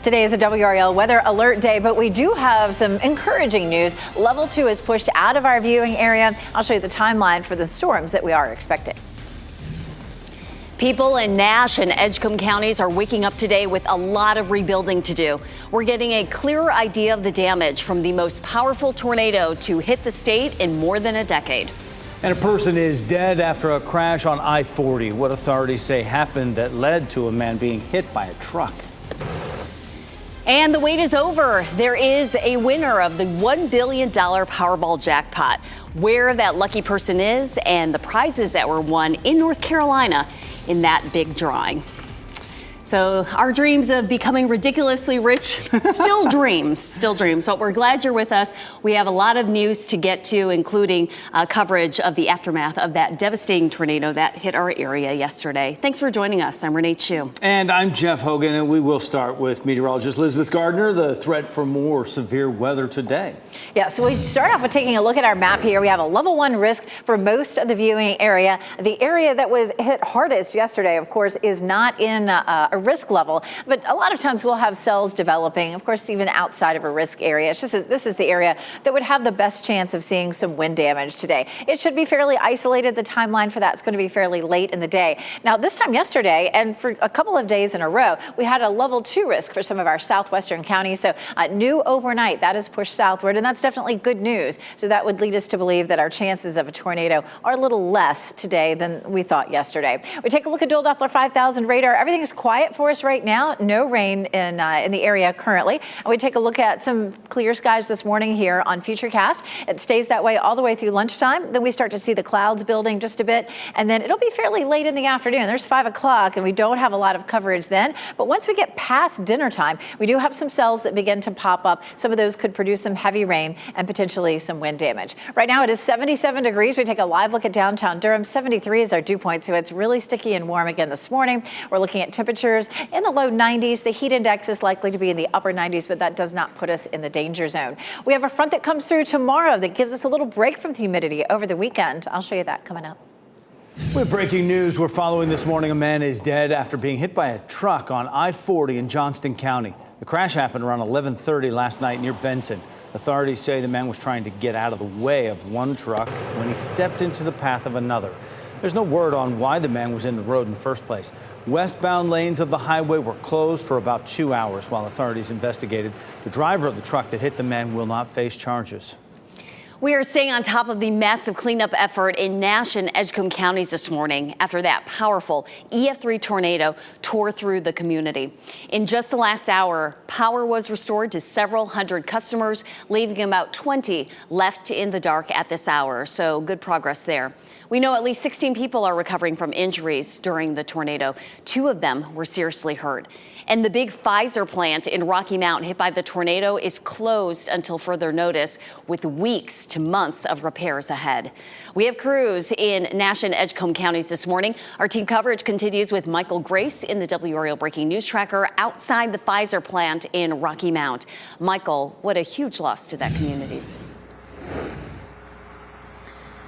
Today is a WRAL weather alert day, but we do have some encouraging news. Level 2 is pushed out of our viewing area. I'll show you the timeline for the storms that we are expecting. People in Nash and Edgecombe counties are waking up today with a lot of rebuilding to do. We're getting a clearer idea of the damage from the most powerful tornado to hit the state in more than a decade. And a person is dead after a crash on I-40. What authorities say happened that led to a man being hit by a truck. And the wait is over. There is a winner of the $1 billion Powerball jackpot. Where that lucky person is and the prizes that were won in North Carolina in that big drawing. So our dreams of becoming ridiculously rich, still dreams, but we're glad you're with us. We have a lot of news to get to, including coverage of the aftermath of that devastating tornado that hit our area yesterday. Thanks for joining us. I'm Renee Chu. And I'm Jeff Hogan, and we will start with meteorologist Elizabeth Gardner, the threat for more severe weather today. Yeah, so we start off with taking a look at our map here. We have a level 1 risk for most of the viewing area. The area that was hit hardest yesterday, of course, is not in a risk level, but a lot of times we'll have cells developing, of course, even outside of a risk area. It's just this is the area that would have the best chance of seeing some wind damage today. It should be fairly isolated. The timeline for that is going to be fairly late in the day. Now, this time yesterday, and for a couple of days in a row, we had a level 2 risk for some of our southwestern counties. So new overnight, that is pushed southward, and that's definitely good news. So that would lead us to believe that our chances of a tornado are a little less today than we thought yesterday. We take a look at dual Doppler 5000 radar. Everything is quiet for us right now. No rain in the area currently. And we take a look at some clear skies this morning here on Futurecast. It stays that way all the way through lunchtime. Then we start to see the clouds building just a bit, and then it'll be fairly late in the afternoon. There's 5 o'clock, and we don't have a lot of coverage then. But once we get past dinner time, we do have some cells that begin to pop up. Some of those could produce some heavy rain and potentially some wind damage. Right now it is 77 degrees. We take a live look at downtown Durham. 73 is our dew point, so it's really sticky and warm again this morning. We're looking at temperatures in the low 90s. The heat index is likely to be in the upper 90s, but that does not put us in the danger zone. We have a front that comes through tomorrow that gives us a little break from the humidity over the weekend. I'll show you that coming up. With breaking news we're following this morning, a man is dead after being hit by a truck on I-40 in Johnston County. The crash happened around 11:30 last night near Benson. Authorities say the man was trying to get out of the way of one truck when he stepped into the path of another. There's no word on why the man was in the road in the first place. Westbound lanes of the highway were closed for about 2 hours while authorities investigated. The driver of the truck that hit the man will not face charges. We are staying on top of the massive cleanup effort in Nash and Edgecombe counties this morning after that powerful EF3 tornado tore through the community. In just the last hour, power was restored to several hundred customers, leaving about 20 left in the dark at this hour. So good progress there. We know at least 16 people are recovering from injuries during the tornado. 2 of them were seriously hurt. And the big Pfizer plant in Rocky Mount hit by the tornado is closed until further notice, with weeks to months of repairs ahead. We have crews in Nash and Edgecombe counties this morning. Our team coverage continues with Michael Grace in the WRAL Breaking News Tracker outside the Pfizer plant in Rocky Mount. Michael, what a huge loss to that community.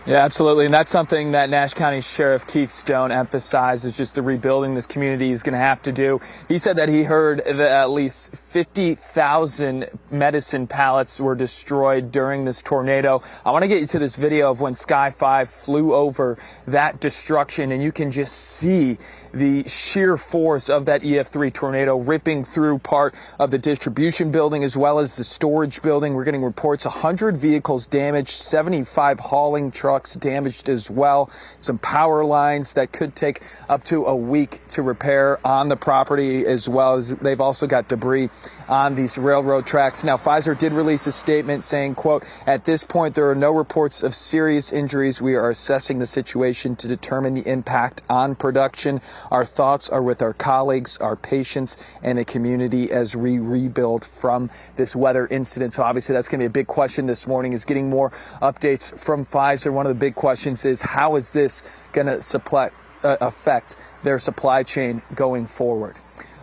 Yeah, absolutely. And that's something that Nash County Sheriff Keith Stone emphasized, is just the rebuilding this community is going to have to do. He said that he heard that at least 50,000 medicine pallets were destroyed during this tornado. I want to get you to this video of when Sky 5 flew over that destruction, and you can just see the sheer force of that EF3 tornado ripping through part of the distribution building as well as the storage building. We're getting reports 100 vehicles damaged, 75 hauling trucks damaged as well. Some power lines that could take up to a week to repair on the property, as well as they've also got debris on these railroad tracks. Now, Pfizer did release a statement saying, quote, "At this point, there are no reports of serious injuries. We are assessing the situation to determine the impact on production. Our thoughts are with our colleagues, our patients, and the community as we rebuild from this weather incident." So obviously that's going to be a big question this morning, is getting more updates from Pfizer. One of the big questions is, how is this going to affect their supply chain going forward?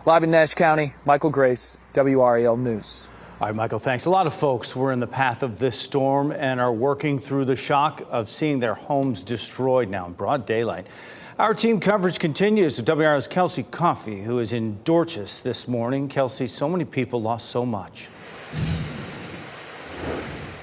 Live in Nash County, Michael Grace, WRAL News. All right, Michael, thanks. A lot of folks were in the path of this storm and are working through the shock of seeing their homes destroyed now in broad daylight. Our team coverage continues with WRAL's Kelsey Coffey, who is in Dorchester this morning. Kelsey, so many people lost so much.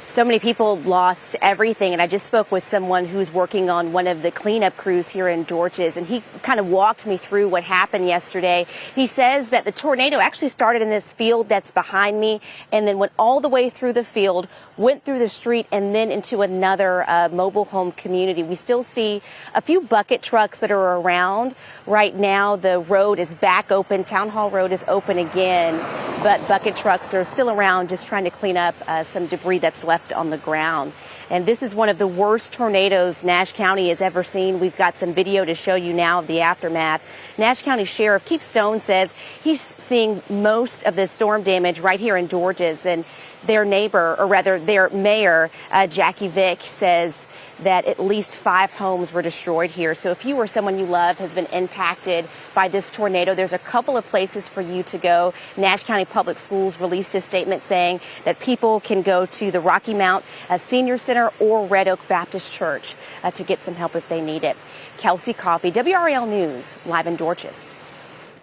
So many people lost everything, and I just spoke with someone who's working on one of the cleanup crews here in Dorchester, and he kind of walked me through what happened yesterday. He says that the tornado actually started in this field that's behind me and then went all the way through the field, went through the street, and then into another mobile home community. We still see a few bucket trucks that are around. Right now, the road is back open. Town Hall Road is open again, but bucket trucks are still around just trying to clean up some debris that's left on the ground. And this is one of the worst tornadoes Nash County has ever seen. We've got some video to show you now of the aftermath. Nash County Sheriff Keith Stone says he's seeing most of the storm damage right here in Dorchester, and their neighbor, or rather their mayor, Jackie Vick, says that at least 5 homes were destroyed here. So if you or someone you love has been impacted by this tornado, there's a couple of places for you to go. Nash County Public Schools released a statement saying that people can go to the Rocky Mount Senior Center or Red Oak Baptist Church to get some help if they need it. Kelsey Coffey, WRAL News, live in Dorchester.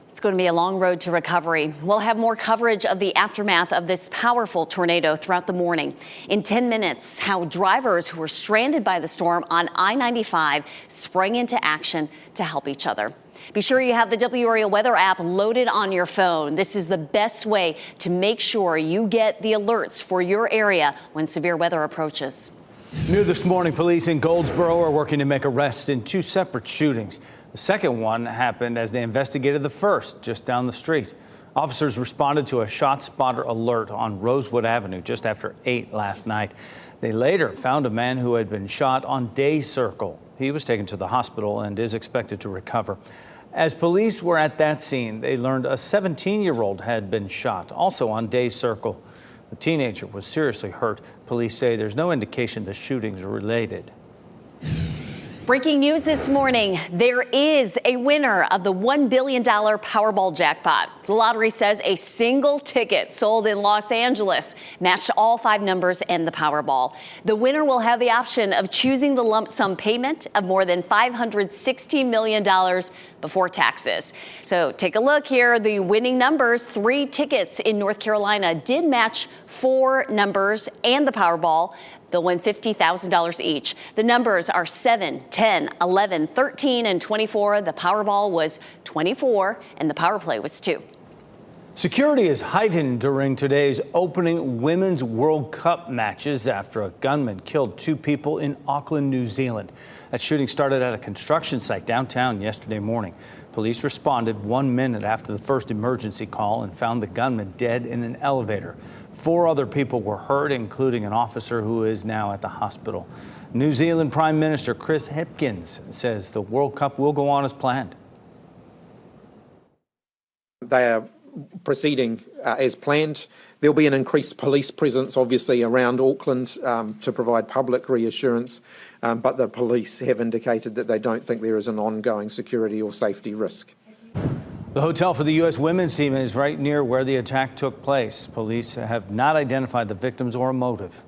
It's going to be a long road to recovery. We'll have more coverage of the aftermath of this powerful tornado throughout the morning. In 10 minutes, how drivers who were stranded by the storm on I-95 sprang into action to help each other. Be sure you have the WRAL weather app loaded on your phone. This is the best way to make sure you get the alerts for your area when severe weather approaches. New this morning, police in Goldsboro are working to make arrests in 2 separate shootings. The second one happened as they investigated the first just down the street. Officers responded to a shot spotter alert on Rosewood Avenue just after 8 last night. They later found a man who had been shot on Day Circle. He was taken to the hospital and is expected to recover. As police were at that scene, they learned a 17-year-old had been shot, also on Day Circle. The teenager was seriously hurt. Police say there's no indication the shootings are related. Breaking news this morning, there is a winner of the $1 billion Powerball jackpot. The lottery says a single ticket sold in Los Angeles matched all 5 numbers and the Powerball. The winner will have the option of choosing the lump sum payment of more than $560 million before taxes. So take a look here. The winning numbers, 3 tickets in North Carolina, did match 4 numbers and the Powerball. They'll win $50,000 each. The numbers are 7, 10, 11, 13, and 24. The Powerball was 24, and the Power Play was 2. Security is heightened during today's opening Women's World Cup matches after a gunman killed 2 people in Auckland, New Zealand. That shooting started at a construction site downtown yesterday morning. Police responded 1 minute after the first emergency call and found the gunman dead in an elevator. 4 other people were hurt, including an officer who is now at the hospital. New Zealand Prime Minister Chris Hipkins says the World Cup will go on as planned. They are proceeding as planned. There'll be an increased police presence, obviously, around Auckland to provide public reassurance, but the police have indicated that they don't think there is an ongoing security or safety risk. The hotel for the U.S. women's team is right near where the attack took place. Police have not identified the victims or a motive.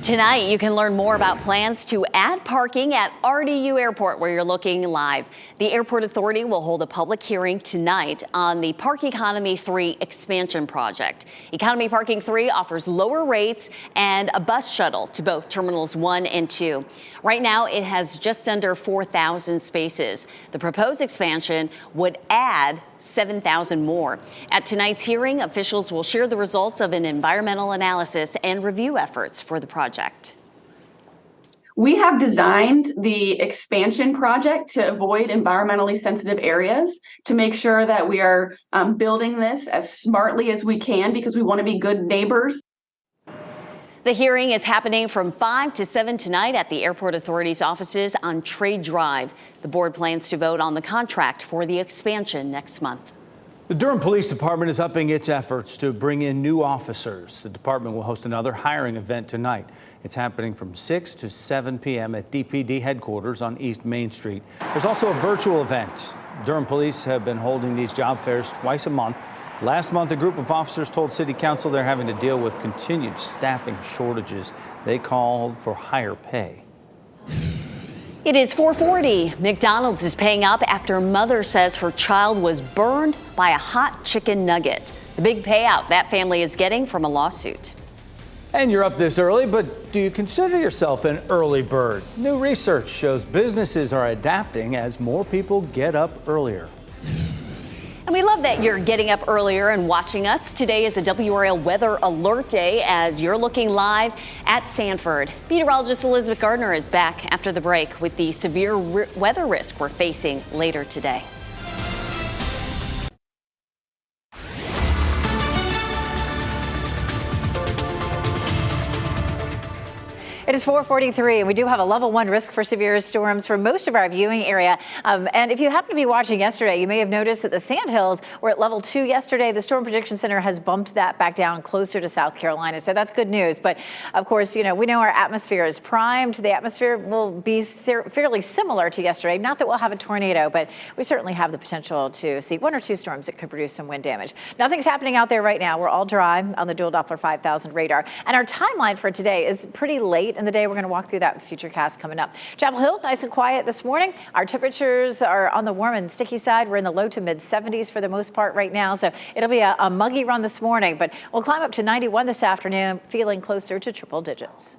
Tonight, you can learn more about plans to add parking at RDU Airport, where you're looking live. The Airport Authority will hold a public hearing tonight on the Park Economy 3 expansion project. Economy Parking 3 offers lower rates and a bus shuttle to both Terminals 1 and 2. Right now, it has just under 4,000 spaces. The proposed expansion would add 7,000 more. At tonight's hearing, officials will share the results of an environmental analysis and review efforts for the project. We have designed the expansion project to avoid environmentally sensitive areas, to make sure that we are building this as smartly as we can, because we want to be good neighbors. The hearing is happening from 5 to 7 tonight at the Airport Authority's offices on Trade Drive. The board plans to vote on the contract for the expansion next month. The Durham Police Department is upping its efforts to bring in new officers. The department will host another hiring event tonight. It's happening from 6 to 7 p.m. at DPD headquarters on East Main Street. There's also a virtual event. Durham Police have been holding these job fairs twice a month. Last month, a group of officers told City Council they're having to deal with continued staffing shortages. They called for higher pay. It is 4:40. McDonald's is paying up after mother says her child was burned by a hot chicken nugget. The big payout that family is getting from a lawsuit. And you're up this early, but do you consider yourself an early bird? New research shows businesses are adapting as more people get up earlier. And we love that you're getting up earlier and watching us. Today is a WRAL weather alert day as you're looking live at Sanford. Meteorologist Elizabeth Gardner is back after the break with the severe weather risk we're facing later today. It is 4:43, and we do have a level 1 risk for severe storms for most of our viewing area. And if you happen to be watching yesterday, you may have noticed that the Sandhills were at level 2 yesterday. The Storm Prediction Center has bumped that back down closer to South Carolina. So that's good news. But of course, we know our atmosphere is primed. The atmosphere will be fairly similar to yesterday. Not that we'll have a tornado, but we certainly have the potential to see 1 or 2 storms that could produce some wind damage. Nothing's happening out there right now. We're all dry on the dual Doppler 5000 radar. And our timeline for today is pretty late in the day. We're going to walk through that with Futurecast coming up. Chapel Hill, nice and quiet this morning. Our temperatures are on the warm and sticky side. We're in the low to mid 70s for the most part right now. So it'll be a muggy run this morning, but we'll climb up to 91 this afternoon, feeling closer to triple digits.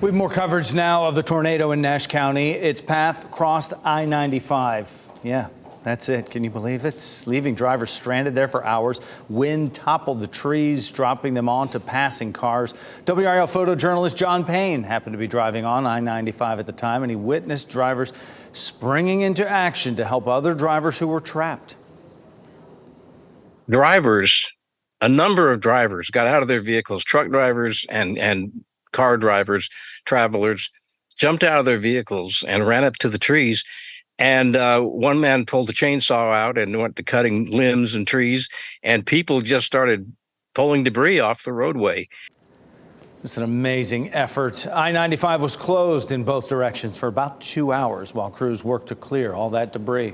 We have more coverage now of the tornado in Nash County. Its path crossed I-95. Yeah. That's it. Can you believe it? It's leaving drivers stranded there for hours. Wind toppled the trees, dropping them onto passing cars. WRAL photojournalist John Payne happened to be driving on I-95 at the time, and he witnessed drivers springing into action to help other drivers who were trapped. A number of drivers got out of their vehicles, truck drivers and car drivers, travelers, jumped out of their vehicles and ran up to the trees. And one man pulled a chainsaw out and went to cutting limbs and trees, and people just started pulling debris off the roadway. It's an amazing effort. I-95 was closed in both directions for about 2 hours while crews worked to clear all that debris.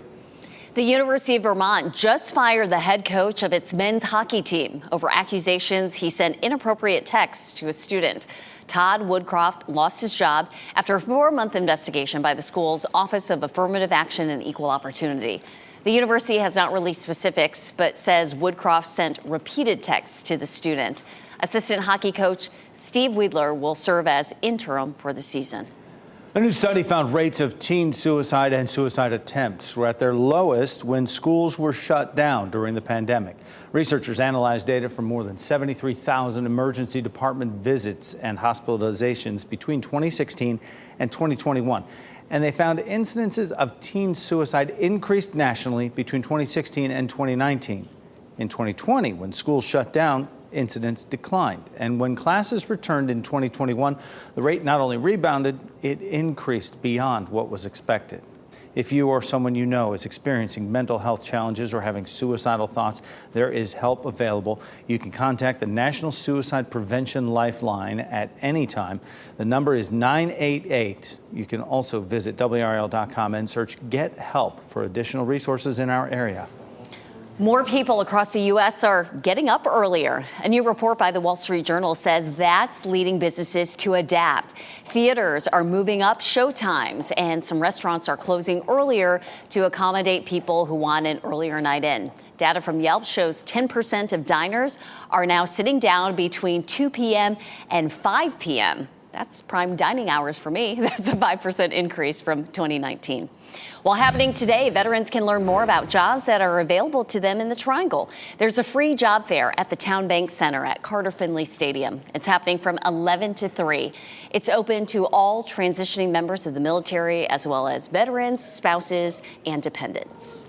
The University of Vermont just fired the head coach of its men's hockey team over accusations he sent inappropriate texts to a student. Todd Woodcroft lost his job after a 4-month investigation by the school's Office of Affirmative Action and Equal Opportunity. The university has not released specifics, but says Woodcroft sent repeated texts to the student. Assistant hockey coach Steve Wiedler will serve as interim for the season. A new study found rates of teen suicide and suicide attempts were at their lowest when schools were shut down during the pandemic. Researchers analyzed data from more than 73,000 emergency department visits and hospitalizations between 2016 and 2021. And they found incidences of teen suicide increased nationally between 2016 and 2019. In 2020, when schools shut down, incidents declined. And when classes returned in 2021, the rate not only rebounded, it increased beyond what was expected. If you or someone you know is experiencing mental health challenges or having suicidal thoughts, there is help available. You can contact the National Suicide Prevention Lifeline at any time. The number is 988. You can also visit WRAL.com and search Get Help for additional resources in our area. More people across the U.S. are getting up earlier. A new report by the Wall Street Journal says that's leading businesses to adapt. Theaters are moving up show times, and some restaurants are closing earlier to accommodate people who want an earlier night in. Data from Yelp shows 10% of diners are now sitting down between 2 p.m. and 5 p.m. That's prime dining hours for me. That's a 5% increase from 2019. While happening today, veterans can learn more about jobs that are available to them in the Triangle. There's a free job fair at the Town Bank Center at Carter Finley Stadium. It's happening from 11 to 3. It's open to all transitioning members of the military, as well as veterans, spouses, and dependents.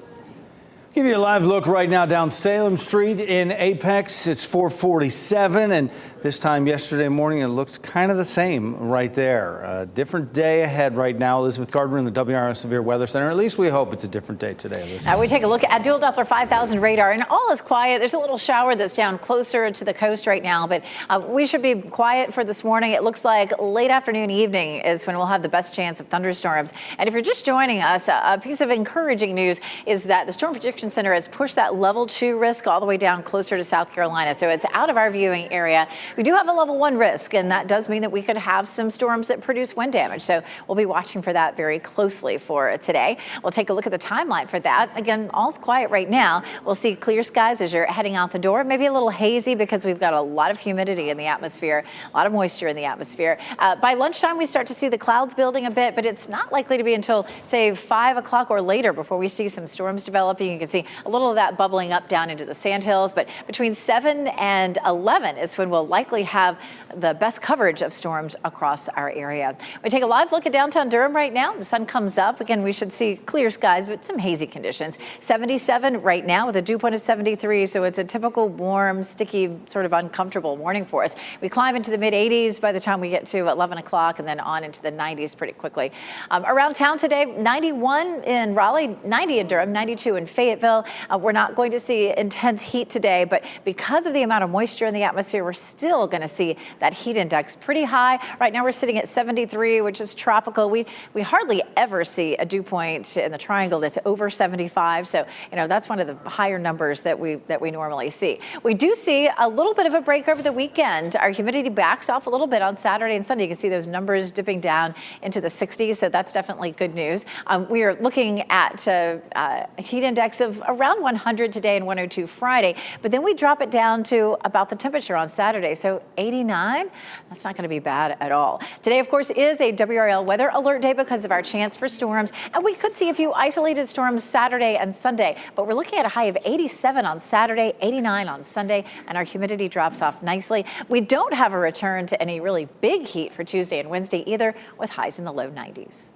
Give you a live look right now down Salem Street in Apex. It's 4:47, and this time yesterday morning it looks kind of the same right there. A different day ahead right now. Elizabeth Gardner in the WRAL Severe Weather Center. At least we hope it's a different day today, Elizabeth. Now we take a look at dual Doppler 5000 radar, and all is quiet. There's a little shower that's down closer to the coast right now, but we should be quiet for this morning. It looks like late afternoon, evening is when we'll have the best chance of thunderstorms. And if you're just joining us, a piece of encouraging news is that the Storm Prediction Center has pushed that level 2 risk all the way down closer to South Carolina. So it's out of our viewing area. we do have a level 1 risk, and that does mean that we could have some storms that produce wind damage. So we'll be watching for that very closely for today. We'll take a look at the timeline for that. Again, all's quiet right now. We'll see clear skies as you're heading out the door. Maybe a little hazy because we've got a lot of humidity in the atmosphere, a lot of moisture in the atmosphere. By lunchtime, we start to see the clouds building a bit, but it's not likely to be until, say, 5 o'clock or later before we see some storms developing. You can see a little of that bubbling up down into the sandhills, but between 7 and 11 is when we'll likely have the best coverage of storms across our area. We take a live look at downtown Durham right now. The sun comes up. Again, we should see clear skies, but some hazy conditions. 77 right now with a dew point of 73, so it's a typical warm, sticky, sort of uncomfortable morning for us. We climb into the mid-80s by the time we get to 11 o'clock and then on into the 90s pretty quickly. Around town today, 91 in Raleigh, 90 in Durham, 92 in Fayetteville. We're not going to see intense heat today, but because of the amount of moisture in the atmosphere, we're still going to see that heat index pretty high. Right now we're sitting at 73, which is tropical. We hardly ever see a dew point in the triangle that's over 75. So, that's one of the higher numbers that we normally see. We do see a little bit of a break over the weekend. Our humidity backs off a little bit on Saturday and Sunday. You can see those numbers dipping down into the 60s. So that's definitely good news. We are looking at a heat index of around 100 today and 102 Friday, but then we drop it down to about the temperature on Saturday. So 89, that's not going to be bad at all. Today, of course, is a WRAL weather alert day because of our chance for storms. And we could see a few isolated storms Saturday and Sunday, but we're looking at a high of 87 on Saturday, 89 on Sunday, and our humidity drops off nicely. We don't have a return to any really big heat for Tuesday and Wednesday either, with highs in the low 90s.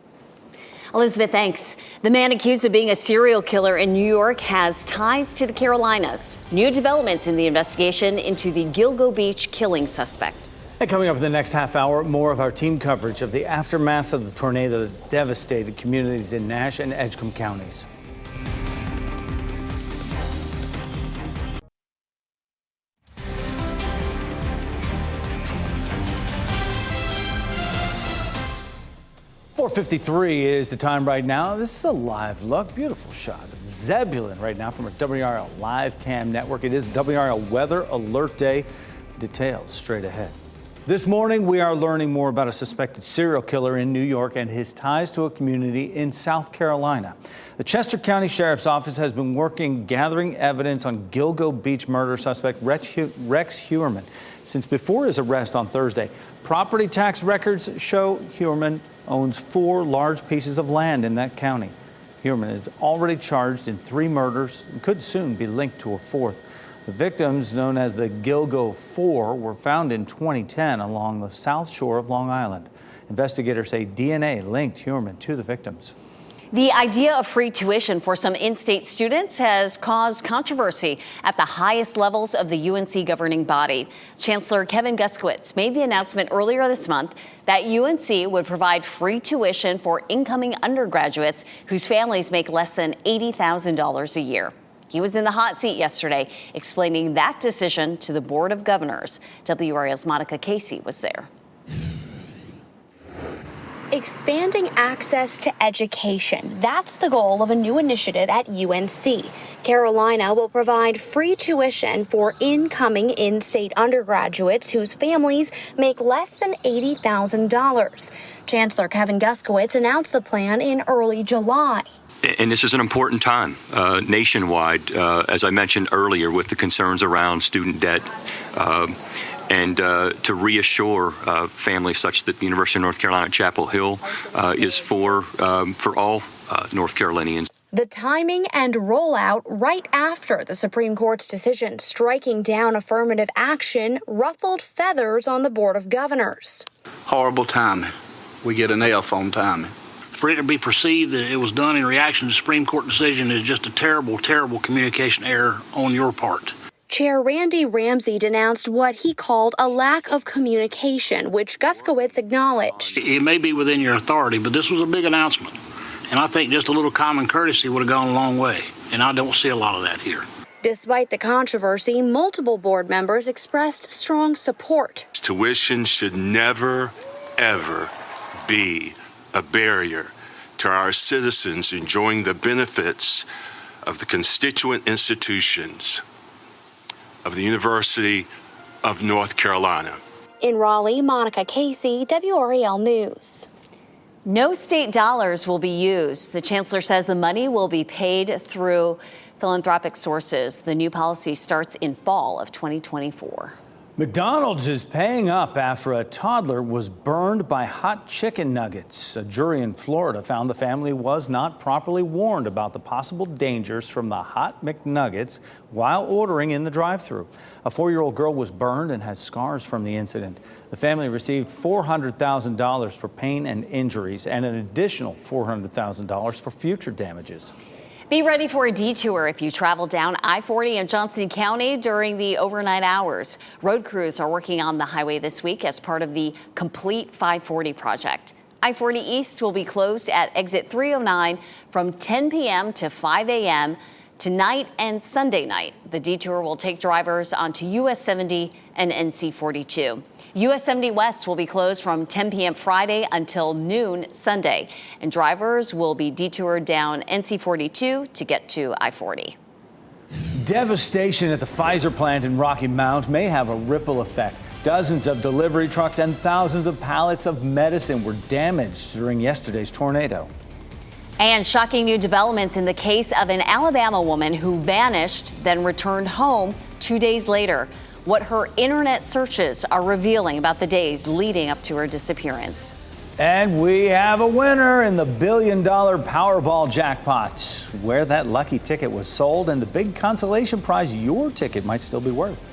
Elizabeth, thanks. The man accused of being a serial killer in New York has ties to the Carolinas. New developments in the investigation into the Gilgo Beach killing suspect. And coming up in the next half hour, more of our team coverage of the aftermath of the tornado that devastated communities in Nash and Edgecombe counties. .53 is the time right now. This is a live look. Beautiful shot of Zebulon right now from our WRAL live cam network. It is WRAL Weather Alert Day. Details straight ahead. This morning, we are learning more about a suspected serial killer in New York and his ties to a community in South Carolina. The Chester County Sheriff's Office has been gathering evidence on Gilgo Beach murder suspect Rex Huerman since before his arrest on Thursday. Property tax records show Huerman owns 4 large pieces of land in that county. Huerman is already charged in 3 murders and could soon be linked to a 4th. The victims, known as the Gilgo 4, were found in 2010 along the south shore of Long Island. Investigators say DNA linked Huerman to the victims. The idea of free tuition for some in-state students has caused controversy at the highest levels of the UNC governing body. Chancellor Kevin Guskiewicz made the announcement earlier this month that UNC would provide free tuition for incoming undergraduates whose families make less than $80,000 a year. He was in the hot seat yesterday, explaining that decision to the Board of Governors. WRAL's Monica Casey was there. Expanding access to education. That's the goal of a new initiative at UNC. Carolina will provide free tuition for incoming in-state undergraduates whose families make less than $80,000. Chancellor Kevin Guskiewicz announced the plan in early July. And this is an important time nationwide, as I mentioned earlier, with the concerns around student debt. And to reassure families such that the University of North Carolina at Chapel Hill is for all North Carolinians. The timing and rollout right after the Supreme Court's decision striking down affirmative action ruffled feathers on the Board of Governors. Horrible timing. We get an F on timing. For it to be perceived that it was done in reaction to the Supreme Court decision is just a terrible, terrible communication error on your part. Chair Randy Ramsey denounced what he called a lack of communication, which Guskiewicz acknowledged. It may be within your authority, but this was a big announcement. And I think just a little common courtesy would have gone a long way. And I don't see a lot of that here. Despite the controversy, multiple board members expressed strong support. Tuition should never, ever be a barrier to our citizens enjoying the benefits of the constituent institutions of the University of North Carolina. In Raleigh, Monica Casey, WRAL News. No state dollars will be used. The chancellor says the money will be paid through philanthropic sources. The new policy starts in fall of 2024. McDonald's is paying up after a toddler was burned by hot chicken nuggets. A jury in Florida found the family was not properly warned about the possible dangers from the hot McNuggets while ordering in the drive-thru. A 4-year-old girl was burned and has scars from the incident. The family received $400,000 for pain and injuries and an additional $400,000 for future damages. Be ready for a detour if you travel down I-40 in Johnson County during the overnight hours. Road crews are working on the highway this week as part of the Complete 540 project. I-40 East will be closed at exit 309 from 10 p.m. to 5 a.m. tonight and Sunday night. The detour will take drivers onto US 70 and NC 42. US 70 West will be closed from 10 p.m. Friday until noon Sunday, and drivers will be detoured down NC 42 to get to I-40. Devastation at the Pfizer plant in Rocky Mount may have a ripple effect. Dozens of delivery trucks and thousands of pallets of medicine were damaged during yesterday's tornado. And shocking new developments in the case of an Alabama woman who vanished, then returned home 2 days later. What her internet searches are revealing about the days leading up to her disappearance. And we have a winner in the $1 billion Powerball jackpot, where that lucky ticket was sold and the big consolation prize your ticket might still be worth.